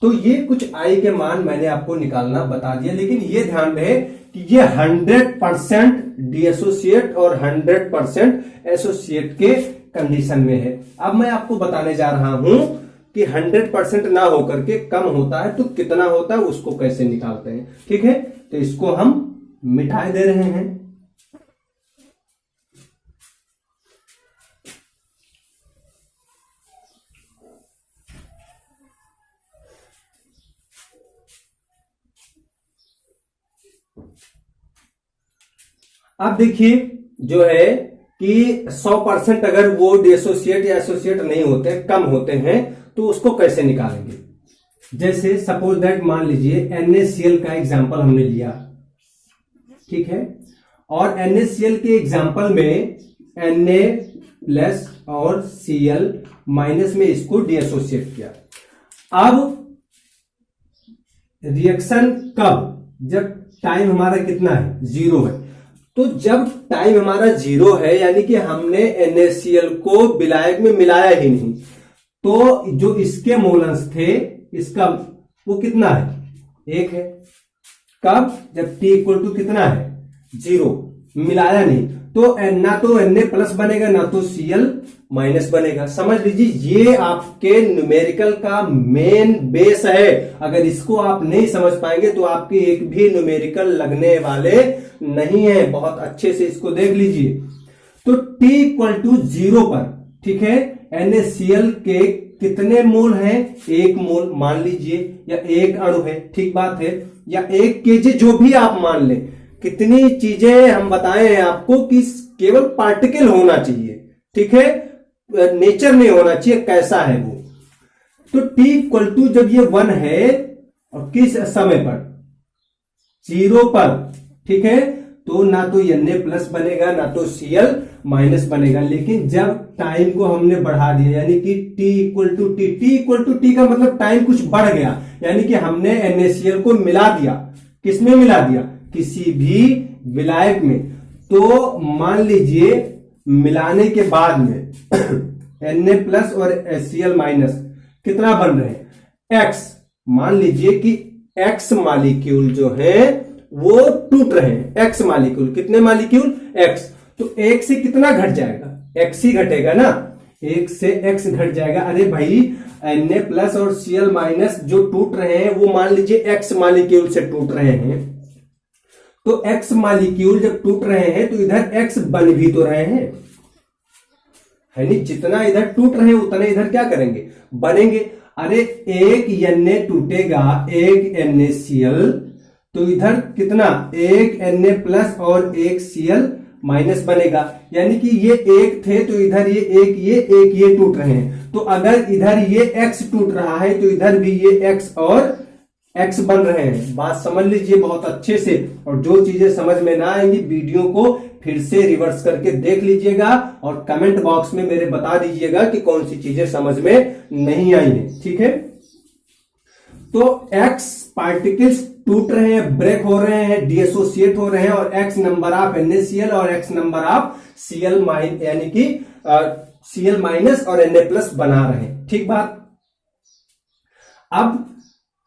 तो ये कुछ I के मान मैंने आपको निकालना बता दिया, लेकिन ये ध्यान रहे कि ये 100% डिसोसिएट और 100% एसोसिएट के कंडीशन में है। अब मैं आपको बताने जा रहा हूं कि 100% ना होकर के कम होता है तो कितना होता है, उसको कैसे निकालते हैं, ठीक है। तो इसको हम मिटाई दे रहे हैं। अब देखिए जो है कि 100% अगर वो डिसोसिएट या एसोसिएट नहीं होते, कम होते हैं, तो उसको कैसे निकालेंगे। जैसे सपोज दैट मान लीजिए NaCl का एग्जांपल हमने लिया, ठीक है, और NaCl के एग्जांपल में Na+ और Cl- में इसको डिसोसिएट किया। अब रिएक्शन कब, जब टाइम हमारा कितना है 0 है। तो जब टाइम हमारा 0 है यानी कि हमने NaCl को विलायक में मिलाया ही नहीं, तो जो इसके मोलंस थे इसका वो कितना है 1 है। कब, जब T इक्वल टू कितना है 0, मिलाया नहीं, तो ना तो Na प्लस बनेगा ना तो Cl माइनस बनेगा। समझ लीजिए ये आपके न्यूमेरिकल का मेन बेस है। अगर इसको आप नहीं समझ पाएंगे तो आपके एक भी न्यूमेरिकल लगने वाले नहीं है। बहुत अच्छे से इसको देख लीजिए। तो T इक्वल टू 0 पर, ठीक है, NaCl के कितने मोल हैं? 1 मोल मान लीजिए, या 1 अणु है, ठीक बात है, या 1 kg, जो भी आप मान लें। कितनी चीजें हम बताए हैं आपको कि केवल पार्टिकल होना चाहिए, ठीक है, नेचर नहीं होना चाहिए, कैसा है वो। तो T इक्वल टू जब ये 1 है और किस समय पर? 0 पर, ठीक है, तो ना तो Na प्लस बनेगा ना तो Cl माइनस बनेगा। लेकिन जब टाइम को हमने बढ़ा दिया, यानी कि T इक्वल टू T का मतलब टाइम कुछ बढ़ गया, यानी कि हमने NaCl को मिला दिया। किसमें मिला दिया? किसी भी विलायक में। तो मान लीजिए मिलाने के बाद में Na प्लस और Cl माइनस कितना बन रहे हैं? X। मान लीजिए कि X मालिक्यूल जो है वो टूट रहे हैं। X मालिक्यूल, कितने मालिक्यूल? X। तो 1 से कितना घट जाएगा? X ही घटेगा ना, 1 से X घट जाएगा। अरे भाई Na प्लस और Cl माइनस जो टूट रहे हैं वो मान लीजिए X मालिक्यूल से टूट रहे हैं। तो X मालिक्यूल जब टूट रहे हैं तो इधर X बन भी तो रहे हैं, है नहीं? जितना इधर टूट रहे हैं उतने इधर क्या करेंगे? बनेंगे। अरे 1 Na टूटेगा, 1 NaCl, तो इधर कितना? 1 Na प्लस और 1 Cl माइनस बनेगा। यानी कि ये 1 थे तो इधर ये 1 ये टूट रहे हैं। तो अगर इधर ये X टूट रहा है तो इधर भी ये X और X बन रहे हैं। बात समझ लीजिए बहुत अच्छे से। और जो चीजें समझ में ना आएंगी वीडियो को फिर से रिवर्स करके देख लीजिएगा और कमेंट बॉक्स में मेरे बता दीजिएगा कि कौन सी चीजें समझ में नहीं आई है, ठीक है। तो X पार्टिकल्स टूट रहे हैं, ब्रेक हो रहे हैं, डिएसोसिएट हो रहे हैं, और X नंबर ऑफ NaCl और X number of Cl minus, यानी कि Cl माइनस और Na प्लस बना रहे हैं, ठीक बात। अब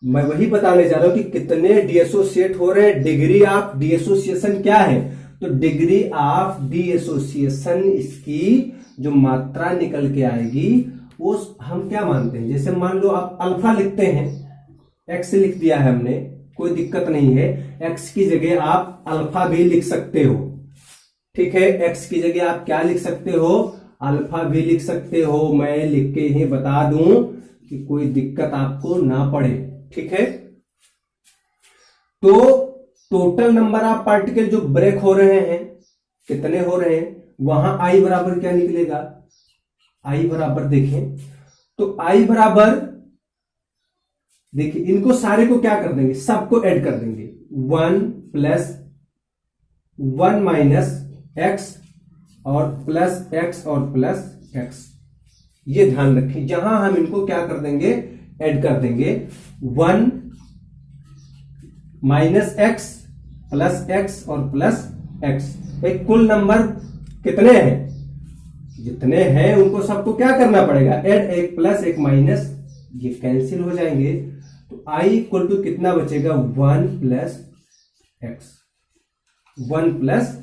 मैं वही बताने जा रहा हूं कि कितने डिएसोसिएट हो रहे हैं, डिग्री ऑफ डिएसोसिएशन क्या है। तो डिग्री ऑफ डिएसोसिएशन, इसकी जो मात्रा निकल के आएगी वो हम क्या मानते हैं? जैसे मान लो आप अल्फा लिखते हैं, एक्स लिख दिया है हमने, कोई दिक्कत नहीं है। एक्स की जगह आप अल्फा भी लिख सकते हो, ठीक है। एक्स की जगह आप क्या लिख सकते हो? अल्फा भी लिख सकते हो। मैं लिख के ही बता दूं कि कोई दिक्कत आपको ना पड़े, ठीक है। तो टोटल नंबर ऑफ पार्टिकल जो ब्रेक हो रहे हैं कितने हो रहे हैं? वहां आई बराबर क्या निकलेगा? आई बराबर देखें तो आई बराबर, देखिए इनको सारे को क्या कर देंगे? सबको ऐड कर देंगे। 1 प्लस 1 माइनस एक्स और प्लस एक्स और प्लस एक्स। ये ध्यान रखें, जहां हम इनको क्या कर देंगे? ऐड कर देंगे। 1 माइनस एक्स प्लस एक्स और प्लस एक्स। भाई कुल नंबर कितने हैं? जितने हैं उनको सबको क्या करना पड़ेगा? ऐड, एक प्लस एक माइनस, ये कैंसिल हो जाएंगे। तो आई इक्वल टू कितना बचेगा? 1 प्लस एक्स, 1 प्लस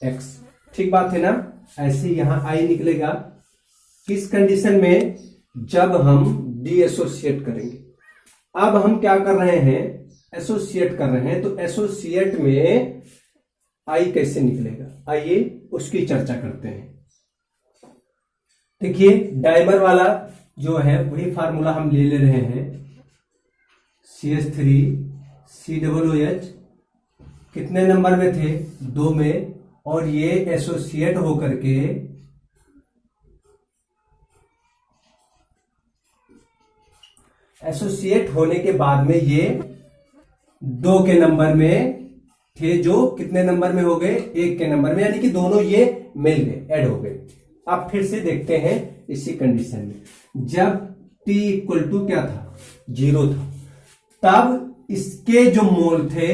एक्स, ठीक बात है ना। ऐसे यहां आई निकलेगा किस कंडीशन में? जब हम डीएसोसिएट करेंगे। अब हम क्या कर रहे हैं? एसोसिएट कर रहे हैं। तो एसोसिएट में आई कैसे निकलेगा? आइए उसकी चर्चा करते हैं। देखिए डाइमर वाला जो है वही फार्मूला हम ले रहे हैं। CH3 COOH कितने नंबर में थे? 2 में। और ये एसोसिएट होकर के एसोसिएट होने के बाद में ये 2 के नंबर में थे, जो कितने नंबर में हो गए? 1 के नंबर में, यानी कि दोनों ये मिल गए, ऐड हो गए। अब फिर से देखते हैं इसी कंडीशन में। जब T इक्वल टू क्या था? 0 था, तब इसके जो मोल थे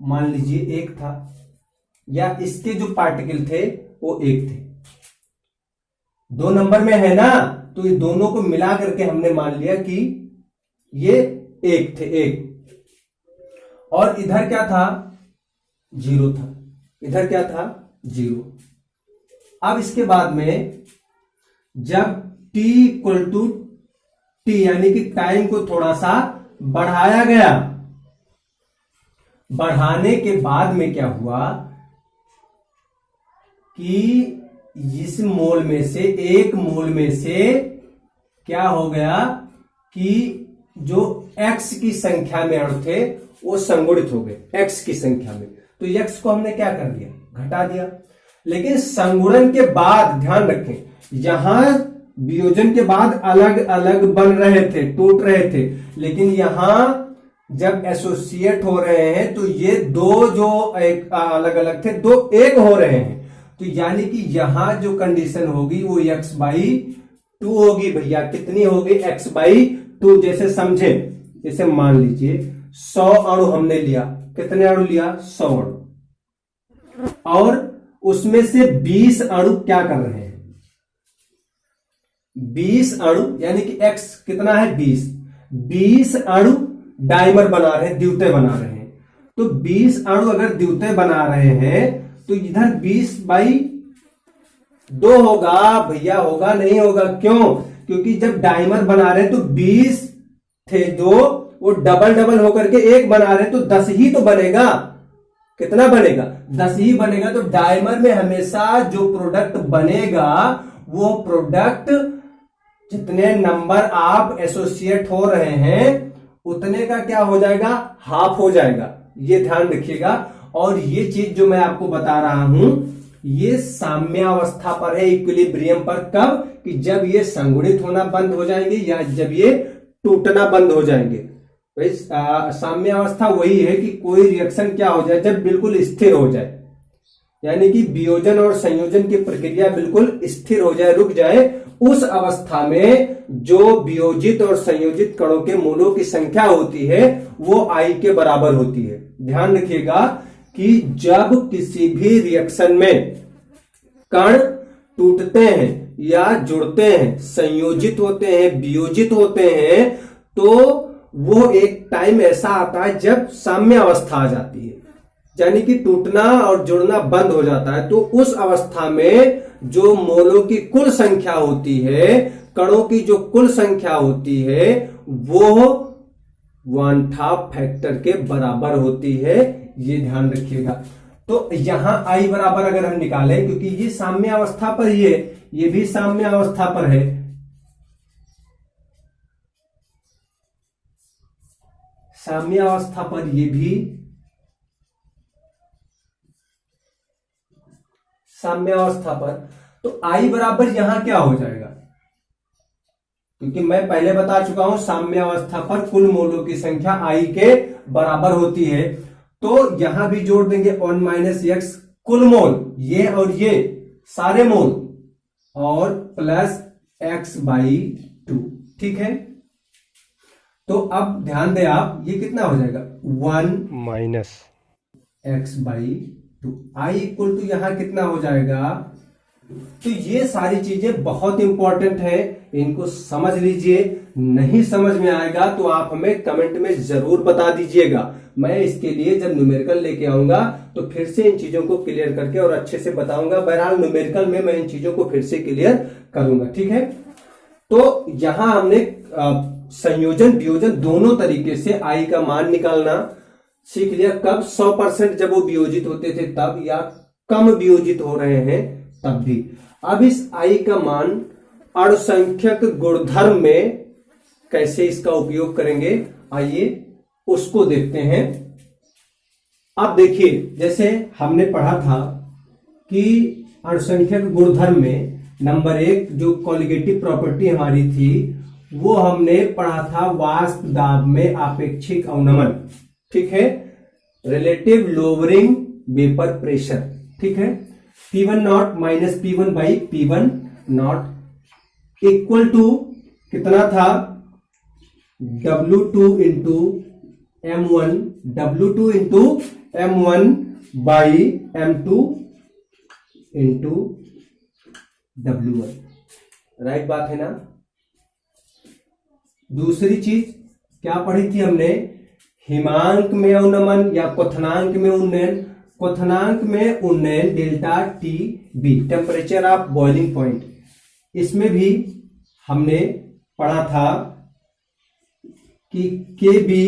मान लीजिए 1 था, या इसके जो पार्टिकल थे वो 1 थे। 2 नंबर में है ना, तो ये दोनों को मिला करके हमने मान लिया कि ये 1 थे, 1। और इधर क्या था? 0 था। इधर क्या था? 0। अब इसके बाद में जब t इक्वल टू टी यानी कि टाइम को थोड़ा सा बढ़ाया गया, बढ़ाने के बाद में क्या हुआ कि इस मोल में से, एक मोल में से क्या हो गया कि जो x की संख्या में अणु थे वो संगुणित हो गए x की संख्या में। तो x को हमने क्या कर दिया, घटा दिया। लेकिन संगुणन के बाद ध्यान रखें, यहां वियोजन के बाद अलग अलग बन रहे थे, टूट रहे थे, लेकिन यहां जब एसोसिएट हो रहे हैं तो ये दो जो एक अलग अलग थे, दो एक हो रहे हैं। तो यानी कि यहां जो कंडीशन होगी वो x/2 होगी भैया। कितनी होगी, x/2। जैसे समझे, जैसे मान लीजिए 100 अणु हमने लिया। कितने अणु लिया, 100 अणु, और उसमें से 20 अणु क्या कर रहे हैं, 20 अणु यानी कि x कितना है, 20 अणु डाइमर बना रहे हैं, द्वितीय बना रहे हैं। तो 20 अणु अगर द्वितीय बना रहे हैं तो इधर 20/2 होगा भैया, होगा नहीं होगा, क्यों, क्योंकि जब डाइमर बना रहे हैं तो 20 थे दो, वो डबल डबल होकर के एक बना रहे हैं तो 10 ही तो बनेगा। कितना बनेगा, 10 ही बनेगा। तो डाइमर में हमेशा जो प्रोडक्ट बनेगा वो प्रोडक्ट जितने नंबर आप एसोसिएट हो रहे हैं उतने का क्या हो जाएगा, हाफ हो जाएगा। ये ध्यान रखिएगा। और ये चीज जो मैं आपको बता रहा हूं ये साम्यावस्था पर है, इक्विलिब्रियम पर। कब, कि जब ये संगुणित होना बंद हो जाएंगे या जब ये टूटना बंद हो जाएंगे। भाई साम्यावस्था वही है कि कोई रिएक्शन क्या हो जाए, जब बिल्कुल स्थिर हो जाए, यानी कि वियोजन और संयोजन की प्रक्रिया बिल्कुल स्थिर हो जाए, रुक जाए। उस अवस्था में जो वियोजित और संयोजित कणों के मोलों की संख्या होती है वो I के बराबर होती है। ध्यान रखिएगा कि जब किसी भी रिएक्शन में कण टूटते हैं या जुड़ते हैं, संयोजित होते हैं, वियोजित होते हैं, तो वो एक टाइम ऐसा आता है जब साम्य अवस्था आ जाती है, यानी कि टूटना और जुड़ना बंद हो जाता है। तो उस अवस्था में जो मोलों की कुल संख्या होती है, कणों की जो कुल संख्या होती है, वो 1/2 फैक्टर के बराबर होती है। ये ध्यान रखिएगा। तो यहां I बराबर अगर हम निकालें, क्योंकि ये साम्य अवस्था पर ही है, ये भी साम्य अवस्था पर है, साम्य अवस्था पर ये भी साम्य अवस्था पर। तो I बराबर यहां क्या हो जाएगा, क्योंकि मैं पहले बता चुका हूं साम्य अवस्था पर कुल मोलों की संख्या I के बराबर होती है। तो यहां भी जोड़ देंगे 1 - x कुल मोल, ये और ये सारे मोल, और प्लस x/2। ठीक है। तो अब ध्यान दें आप, ये कितना हो जाएगा, 1 - x/2। I इक्वल टू यहां कितना हो जाएगा। तो ये सारी चीजें बहुत इंपॉर्टेंट है, इनको समझ लीजिए। नहीं समझ में आएगा तो आप हमें कमेंट में जरूर बता दीजिएगा। मैं इसके लिए जब न्यूमेरिकल लेके आऊंगा तो फिर से इन चीजों को क्लियर करके और अच्छे से बताऊंगा। बहरहाल न्यूमेरिकल में मैं इन चीजों को फिर से क्लियर करूंगा। ठीक है। तो यहां हमने संयोजन वियोजन दोनों तरीके से I का मान निकालना सीख लिया। कब, 100% जब वो वियोजित होते थे तब, या कम वियोजित हो रहे हैं तब भी। अब इस I का मान अणुसंख्यक गुणधर्म में कैसे इसका उपयोग करेंगे, आइए उसको देखते हैं। अब देखिए, जैसे हमने पढ़ा था कि अणुसंख्यक गुणधर्म में नंबर 1 जो कॉलिगेटिव प्रॉपर्टी हमारी थी वो हमने पढ़ा था वाष्प दाब में आपेक्षिक अवनमन। ठीक है। Relative lowering vapour pressure. ठीक है। P1 - P1/P1 इक्वल टू कितना था, W2 × M1 W2 × M1/M2 × W1। Right बात है ना। दूसरी चीज क्या पढ़ी थी हमने, हिमांक में अवनमन या क्वथनांक में उन्नयन। क्वथनांक में उन्नयन delta T B, temperature of boiling point, इसमें भी हमने पढ़ा था कि के B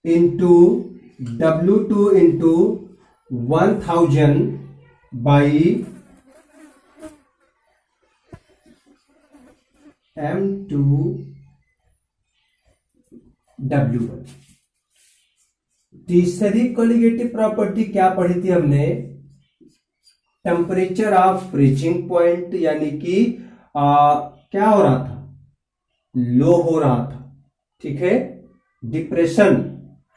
into W2 into 1000 by M2W1। तीसरी कोलिगेटिव प्रॉपर्टी क्या पढ़ी थी हमने? टेम्परेचर ऑफ फ्रीजिंग पॉइंट, यानी कि क्या हो रहा था? लो हो रहा था, ठीक है। डिप्रेशन,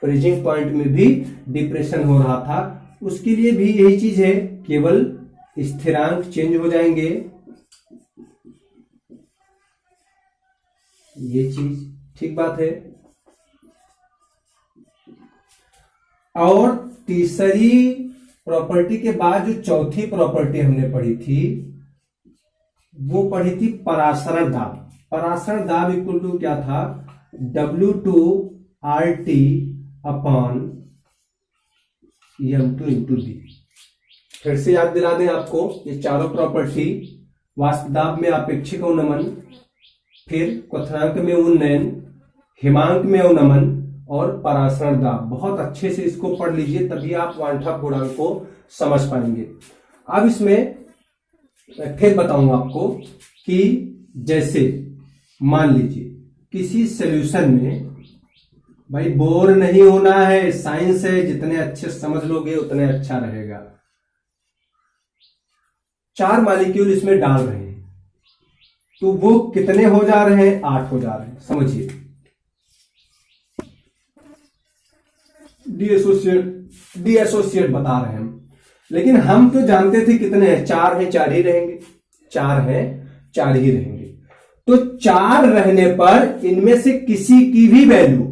फ्रीजिंग पॉइंट में भी डिप्रेशन हो रहा था, उसके लिए भी यही चीज है, केवल स्थिरांक चेंज हो जाएंगे, ये चीज ठीक बात है। और तीसरी प्रॉपर्टी के बाद जो चौथी प्रॉपर्टी हमने पढ़ी थी वो पढ़ी थी परासरण दाब। परासरण दाब इक्वल टू क्या था? W2RT upon M2 into D. फिर से याद दिला दें आपको, ये चारों प्रॉपर्टी, वाष्प दाब में अपेक्षिक अवनमन, फिर क्वथनांक में उन्नयन, हिमांक में अवनमन और परासरण दाब। बहुत अच्छे से इसको पढ़ लीजिए, तभी आप वांछा गुणांक को समझ पाएंगे। अब इसमें फिर बताऊंगा आपको कि जैसे मान लीजिए किसी सॉल्यूशन में, भाई बोर नहीं होना है, साइंस है, जितने अच्छे समझ लोगे उतने अच्छा रहेगा। 4 मॉलिक्यूल इसमें डाल रहे हैं, तो वो कितने हो जा रहे हैं? 8 हो जा रहे हैं। समझिए, डीएसोसिएट बता रहे हैं हम, लेकिन हम तो जानते थे कितने हैं? 4 हैं, 4 ही रहेंगे, 4 हैं, 4 ही रहेंगे। तो 4 रहने पर इनमें से किसी की भी वैल्यू,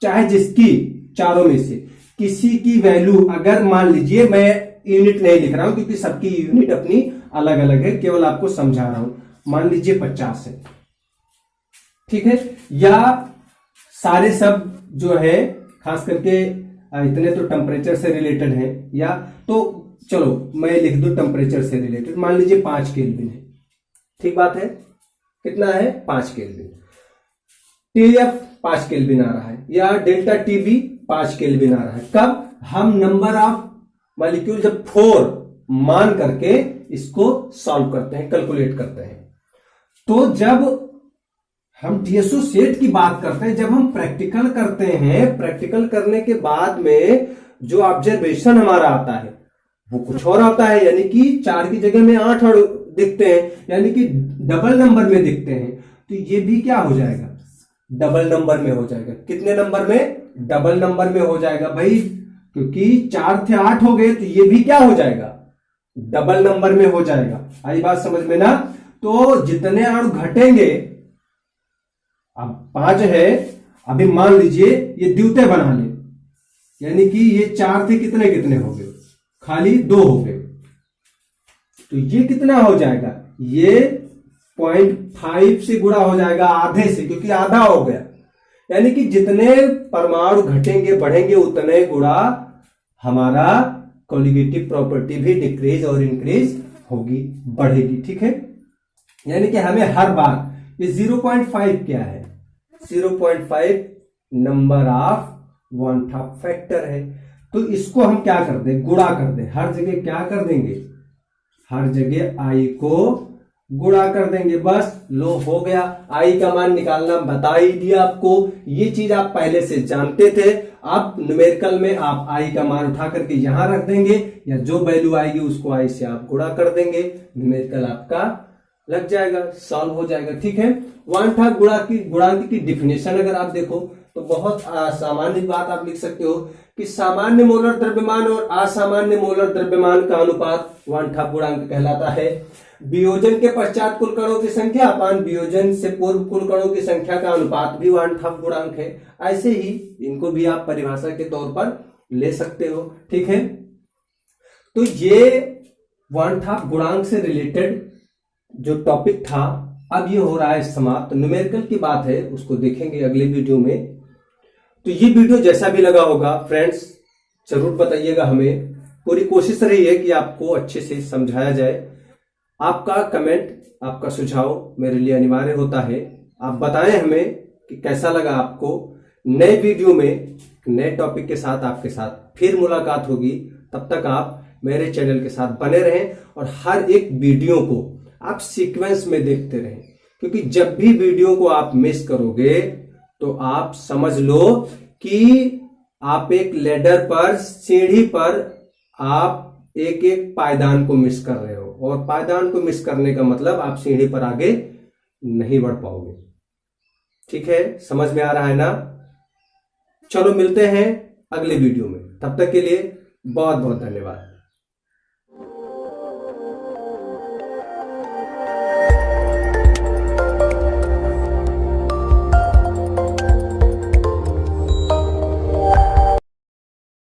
चाहे जिसकी, चारों में से किसी की वैल्यू, अगर मान लीजिए, मैं यूनिट नहीं लिख रहा हूं क्योंकि सबकी यूनिट अपनी अलग अलग है, केवल आपको समझा रहा हूं। मान लीजिए 50 है, ठीक है, या सारे सब जो है, खास करके इतने तो टेम्परेचर से रिलेटेड है, या तो चलो मैं लिख दूं टेम्परेचर से रिलेटेड, मान लीजिए 5 केल्विन है, ठीक बात है। कितना है? 5 केल्विन। TF 5 केल्विन आ रहा है, या डेल्टा टीबी 5 केल्विन आ रहा है। कब? हम नंबर ऑफ मॉलिक्यूल जब 4 मान करके इसको सॉल्व करते हैं, कैलकुलेट करते हैं। तो जब हम डीएसोसिएट की बात करते हैं, जब हम प्रैक्टिकल करते हैं, प्रैक्टिकल करने के बाद में जो ऑब्जर्वेशन हमारा आता है वो कुछ और आता है, यानी कि 4 की जगह में 8 दिखते हैं, यानी कि डबल नंबर में दिखते हैं। तो ये भी क्या हो जाएगा? डबल नंबर में हो जाएगा। कितने नंबर में? डबल नंबर में हो जाएगा भाई, क्योंकि 4 थे 8 हो गए, तो ये भी क्या हो जाएगा? डबल नंबर में हो जाएगा। आई बात समझ में ना? तो जितने अणु घटेंगे, अब 5 है, अभी मान लीजिए ये द्वितीय बना ले, यानी कि ये 4 थे, कितने कितने हो गए? खाली 2 हो गए। तो ये कितना हो जाएगा? ये 0.5 से गुणा हो जाएगा, आधे से, क्योंकि आधा हो गया। यानी कि जितने परमाणु घटेंगे बढ़ेंगे उतने गुणा हमारा कोलिगेटिव प्रॉपर्टी भी डिक्रीज और इंक्रीज होगी, बढ़ेगी, ठीक है। यानी कि हमें हर बार, ये 0.5 क्या है? 0.5 नंबर ऑफ वांछा फैक्टर है। तो इसको हम क्या कर दें? गुणा कर दें। हर जगह क्या कर देंगे? हर जगह आई को गुणा कर देंगे, बस लो हो गया। आई का मान निकालना बता ही दिया आपको, ये चीज आप पहले से जानते थे। अब न्यूमेरिकल में आप आई का मान उठा करके यहां रख देंगे, या जो वैल्यू आएगी उसको आई से आप गुणा कर देंगे, न्यूमेरिकल आपका लग जाएगा, सॉल्व हो जाएगा, ठीक है। वांछा गुणांक की डिफिनेशन अगर आप देखो तो बहुत सामान्य बात आप लिख सकते हो कि सामान्य मोलर द्रव्यमान और असामान्य मोलर द्रव्यमान का अनुपात वांछा गुणांक कहलाता है। वियोजन के पश्चात कुल कणों की संख्या अपान वियोजन से पूर्व कुल कणों की संख्या का अनुपात भी वांछा गुणांक है। ऐसे ही इनको भी आप परिभाषा के तौर पर ले सकते हो, ठीक है। तो ये वांछा गुणांक से रिलेटेड जो टॉपिक था, अब ये हो रहा है समाप्त। न्यूमेरिकल की बात है, उसको देखेंगे अगले वीडियो में। तो ये वीडियो जैसा भी लगा होगा फ्रेंड्स, जरूर बताइएगा हमें। पूरी कोशिश रही है कि आपको अच्छे से समझाया जाए। आपका कमेंट, आपका सुझाव मेरे लिए अनिवार्य होता है। आप बताएं हमें कि कैसा लगा आपको। नए वीडियो में नए टॉपिक के साथ आपके साथ फिर मुलाकात होगी। तब तक आप मेरे चैनल के साथ बने रहें और हर एक वीडियो को आप सीक्वेंस में देखते रहें, क्योंकि जब भी वीडियो को आप मिस करोगे तो आप समझ लो कि आप एक लैडर पर, सीढ़ी पर आप एक एक पायदान को मिस कर रहे हो, और पायदान को मिस करने का मतलब आप सीढ़ी पर आगे नहीं बढ़ पाओगे। ठीक है, समझ में आ रहा है ना? चलो मिलते हैं अगले वीडियो में। तब तक के लिए बहुत बहुत धन्यवाद।